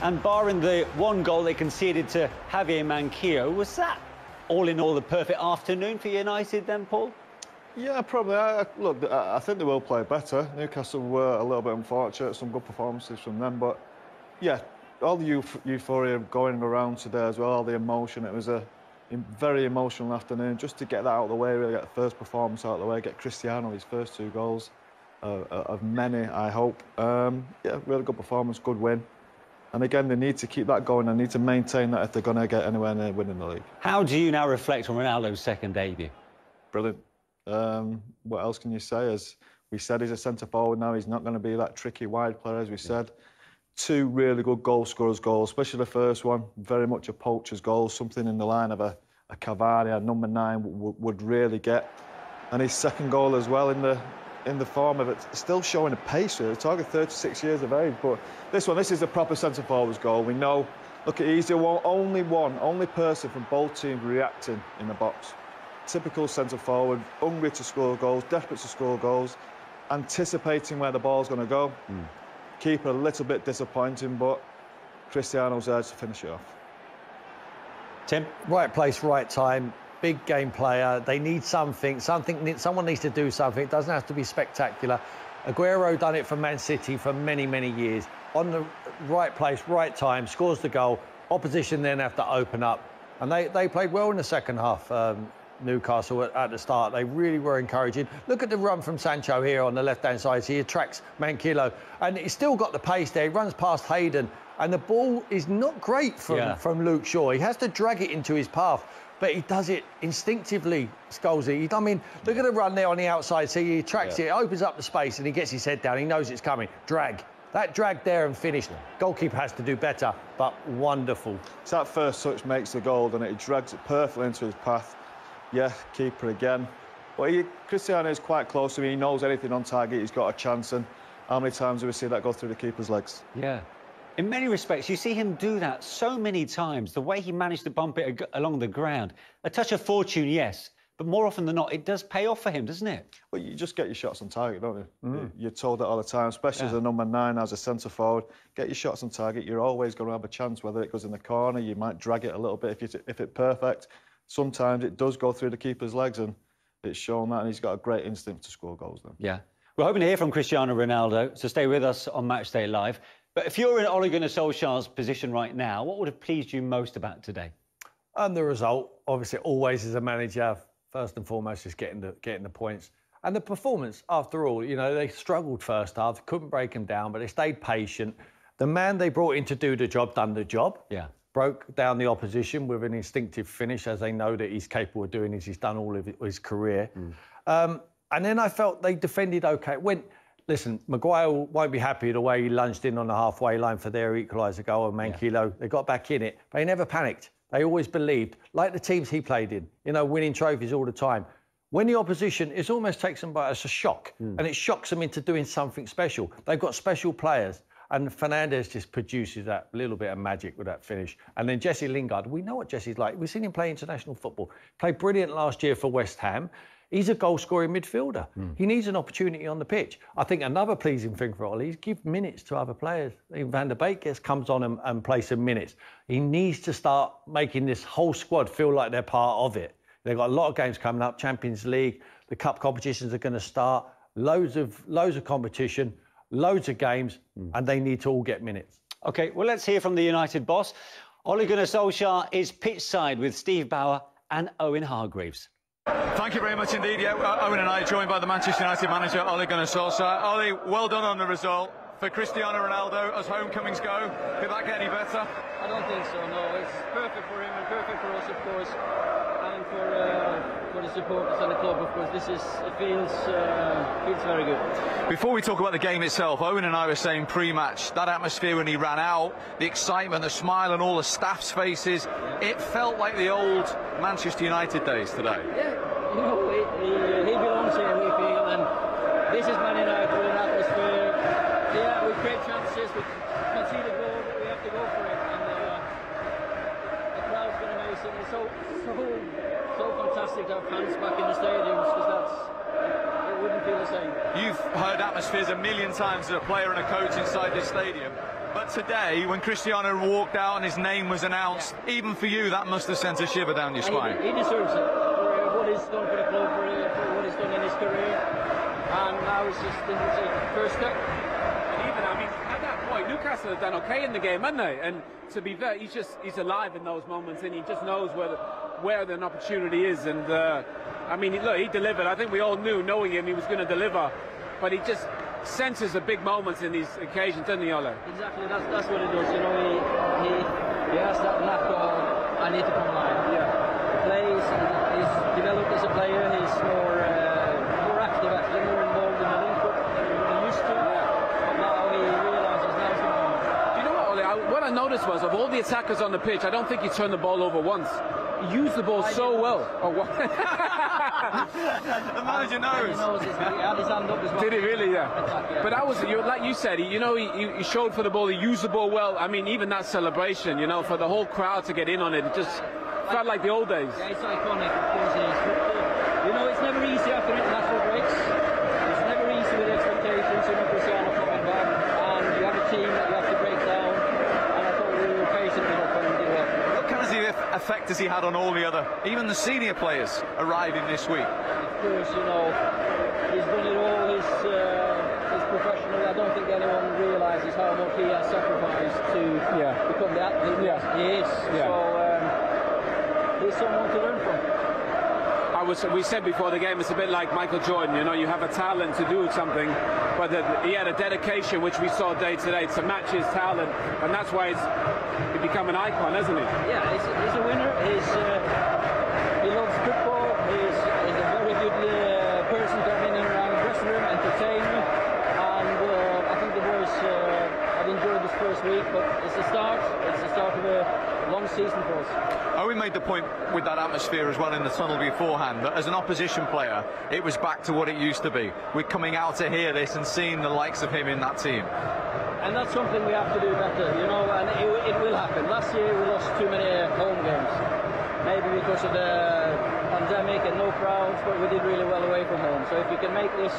And barring the one goal they conceded to Javier Manquillo, was that all in all the perfect afternoon for United then, Paul? Yeah, probably. Look, I think they will play better. Newcastle were a little bit unfortunate, some good performances from them, but yeah, all the euphoria going around today as well, all the emotion. It was a very emotional afternoon just to get that out of the way, really get the first performance out of the way, get Cristiano his first 2 goals of many, I hope. Yeah, really good performance, good win. And again, they need to keep that going. They need to maintain that if they're going to get anywhere near winning the league. How do you now reflect on Ronaldo's second debut? Brilliant. What else can you say? As we said, he's a centre-forward now. He's not going to be that tricky wide player, as we said. 2 really good goal scorers' goals, especially the first one. Very much a poacher's goal, something in the line of a Cavani, a number 9 would really get. And his second goal as well in the form of it, still showing a pace. Really. Target 36 years of age, but this is the proper centre-forward's goal. We know. Look, he's the only person from both teams reacting in the box. Typical centre-forward, hungry to score goals, desperate to score goals, anticipating where the ball's going to go. Keeper a little bit disappointing, but Cristiano's there to finish it off. Tim? Right place, right time. Big game player. They need something. Someone needs to do something. It doesn't have to be spectacular. Aguero done it for Man City for many, many years. On the right place, right time, scores the goal. Opposition then have to open up. And they played well in the second half. Newcastle at the start, they really were encouraging. Look at the run from Sancho here on the left-hand side. He attracts Manquillo, and he's still got the pace there. He runs past Hayden, and the ball is not great from Luke Shaw. He has to drag it into his path, but he does it instinctively, Scholesy. I mean, look at the run there on the outside. See, he attracts it, opens up the space, and he gets his head down. He knows it's coming. Drag. That drag there and finished. Goalkeeper has to do better, but wonderful. So that first touch makes the goal, and it drags it perfectly into his path. Yeah, keeper again. But Cristiano is quite close to me. He knows anything on target, he's got a chance. And how many times do we see that go through the keeper's legs? Yeah. In many respects, you see him do that so many times. The way he managed to bump it along the ground. A touch of fortune, yes. But more often than not, it does pay off for him, doesn't it? Well, you just get your shots on target, don't you? You're told that all the time, especially as a number 9, as a centre-forward. Get your shots on target. You're always going to have a chance, whether it goes in the corner. You might drag it a little bit if it's perfect. Sometimes it does go through the keeper's legs, and it's shown that, and he's got a great instinct to score goals then. Yeah. We're hoping to hear from Cristiano Ronaldo, so stay with us on Matchday Live. But if you're in Ole Gunnar Solskjaer's position right now, what would have pleased you most about today? And the result, obviously, always as a manager, first and foremost, is getting the points. And the performance, after all, you know, they struggled first half, couldn't break them down, but they stayed patient. The man they brought in to do the job done the job. Yeah. Broke down the opposition with an instinctive finish, as they know that he's capable of doing, as he's done all of his career. And then I felt they defended OK. Listen, Maguire won't be happy the way he lunged in on the halfway line for their equaliser goal, and Manquillo. They got back in it, but they never panicked. They always believed, like the teams he played in, you know, winning trophies all the time. When the opposition, it almost takes them by as a shock, and it shocks them into doing something special. They've got special players. And Fernandes just produces that little bit of magic with that finish. And then Jesse Lingard, we know what Jesse's like. We've seen him play international football. Played brilliant last year for West Ham. He's a goal-scoring midfielder. He needs an opportunity on the pitch. I think another pleasing thing for Ollie is give minutes to other players. Van der Beek comes on and plays some minutes. He needs to start making this whole squad feel like they're part of it. They've got a lot of games coming up, Champions League, the cup competitions are going to start, loads of competition. Loads of games, and they need to all get minutes. OK, well, let's hear from the United boss. Ole Gunnar Solskjaer is pitchside with Steve Bauer and Owen Hargreaves. Thank you very much indeed. Yeah, Owen and I joined by the Manchester United manager, Ole Gunnar Solskjaer. Ole, well done on the result. For Cristiano Ronaldo, as homecomings go, could that get any better? I don't think so, no. It's perfect for him and perfect for us, of course. And for the supporters and the club, of course. It feels very good. Before we talk about the game itself, Owen and I were saying pre-match, that atmosphere when he ran out, the excitement, the smile on all the staff's faces, it felt like the old Manchester United days today. Yeah, you know, he belongs here, we feel, and this is Man United with an atmosphere. Yeah, with great chances, we concede a goal, but we have to go for it, and the crowd's been amazing. It's so fantastic to have fans back in the stadiums, because it wouldn't feel the same. You've heard atmospheres a million times as a player and a coach inside this stadium, but today, when Cristiano walked out and his name was announced, even for you, that must have sent a shiver down your spine. He deserves it for what he's done for the club, for what he's done in his career. And now it's just in his first step. And even, I mean, at that point, Newcastle have done okay in the game, haven't they? And to be fair, he's alive in those moments, and he just knows where an opportunity is. And I mean, look, he delivered. I think we all knew, knowing him, he was going to deliver. But he just senses the big moments in these occasions, doesn't he, Ole? Exactly, that's what he does. You know, he has that knack of, I need to come alive. Yeah. He plays, and he's developed as a player. He's more active, actually, more involved in the link-up than he used to. Yeah. But now he realises now's the moment. Do you know what, Ole? What I noticed was, of all the attackers on the pitch, I don't think he turned the ball over once. He used the ball so well. Oh, what? The manager knows. He knows he had his hand up as well. Did he really? Yeah. Exactly, yeah. But that was, like you said, he showed for the ball. He used the ball well. I mean, even that celebration, for the whole crowd to get in on it, it just felt like the old days. Yeah, it's iconic, of course it is. But, it's never easy after international breaks. It's never easy with expectations, Cristiano coming back, and you have a team that you have to break down. And I thought we were patient enough and did well. What kind of effect has he had on all the other, even the senior players arriving this week? Of course, he's done it all. He's professional. I don't think anyone realises how much he has sacrificed to become the athlete he is. Yeah. So he's someone to learn from. We said before the game, it's a bit like Michael Jordan. You have a talent to do something, but he had a dedication, which we saw day to day, to match his talent, and that's why he's become an icon, hasn't he? Yeah, he's a winner. He loves football. He's a very good person to have in and around the dressing room, entertainer, and I think the boys have enjoyed this first week. But it's the start. It's the start of a long season for us. Owen made the point with that atmosphere as well in the tunnel beforehand, that as an opposition player, it was back to what it used to be. We're coming out to hear this and seeing the likes of him in that team. And that's something we have to do better, and it will happen. Last year we lost too many home games. Maybe because of the pandemic and no crowds, but we did really well away from home. So if we can make this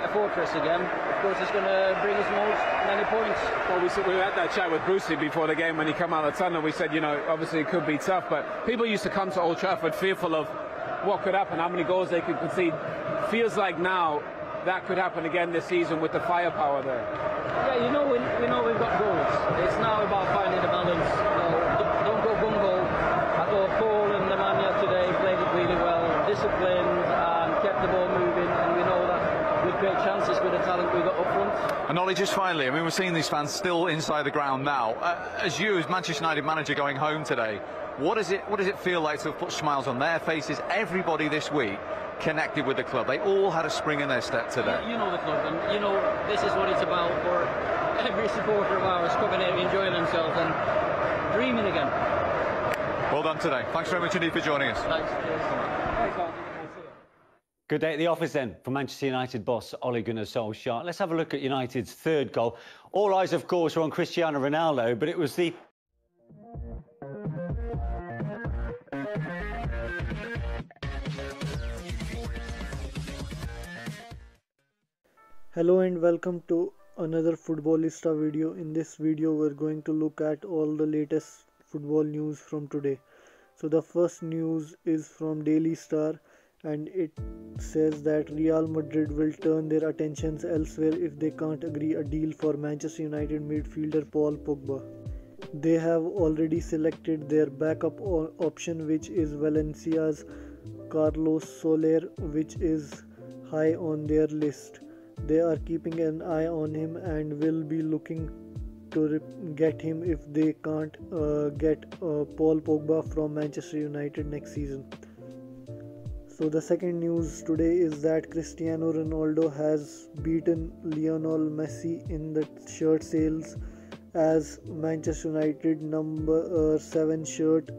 a fortress again, of course it's going to bring us many points. Well, we had that chat with Brucey before the game when he came out of the tunnel. We said, obviously it could be tough, but people used to come to Old Trafford fearful of what could happen, how many goals they could concede. Feels like now that could happen again this season with the firepower there. Yeah, we know we've got goals. It's now about finding the balance. Don't go bungo. I thought Paul and Nemanja today played it really well, disciplined and kept the ball moving, and we know that with great chances with the talent we got up front. And Ollie, just finally, we're seeing these fans still inside the ground now. As Manchester United manager going home today, what does it feel like to have put smiles on their faces? Everybody this week connected with the club. They all had a spring in their step today. You know the club, and this is what it's about for every supporter of ours, coming here, enjoying themselves and dreaming again. Well done today. Thanks very much indeed for joining us. Thanks. Good day at the office then for Manchester United boss Ole Gunnar Solskjaer. Let's have a look at United's third goal. All eyes, of course, were on Cristiano Ronaldo, but it was the... Hello and welcome to another Footballista video. In this video we're going to look at all the latest football news from today. So the first news is from Daily Star, and it says that Real Madrid will turn their attentions elsewhere if they can't agree a deal for Manchester United midfielder Paul Pogba. They have already selected their backup option, which is Valencia's Carlos Soler, which is high on their list. They are keeping an eye on him and will be looking to get him if they can't get Paul Pogba from Manchester United next season. So the second news today is that Cristiano Ronaldo has beaten Lionel Messi in the shirt sales, as Manchester United number 7 shirt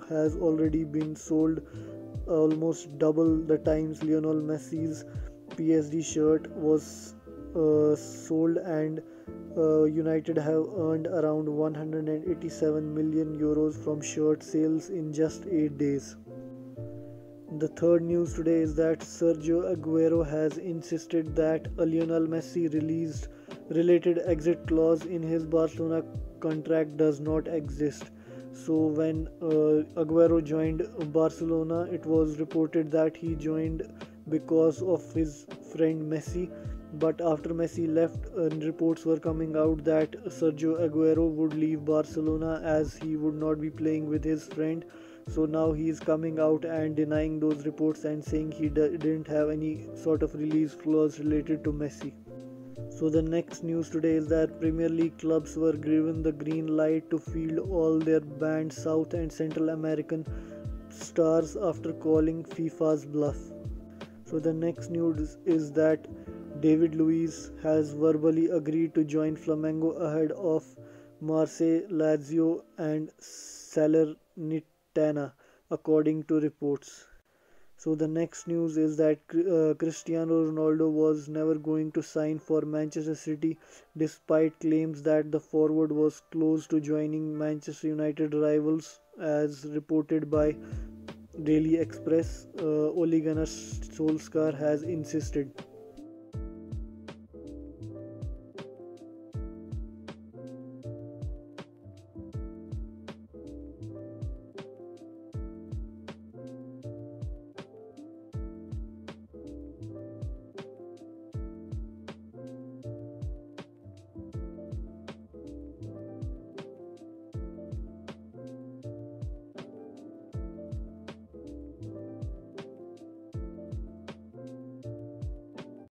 has already been sold almost double the times Lionel Messi's PSG shirt was sold, and United have earned around 187 million euros from shirt sales in just 8 days. The third news today is that Sergio Aguero has insisted that a Lionel Messi released related exit clause in his Barcelona contract does not exist. So when Aguero joined Barcelona, it was reported that he joined because of his friend Messi. But after Messi left, reports were coming out that Sergio Aguero would leave Barcelona as he would not be playing with his friend. So now he is coming out and denying those reports and saying he didn't have any sort of release clause related to Messi. So the next news today is that Premier League clubs were given the green light to field all their banned South and Central American stars after calling FIFA's bluff. So the next news is that David Luiz has verbally agreed to join Flamengo ahead of Marseille, Lazio and Salernitana, according to reports. So the next news is that Cristiano Ronaldo was never going to sign for Manchester City despite claims that the forward was close to joining Manchester United rivals, as reported by Daily Express. Ole Gunnar Solskjaer has insisted.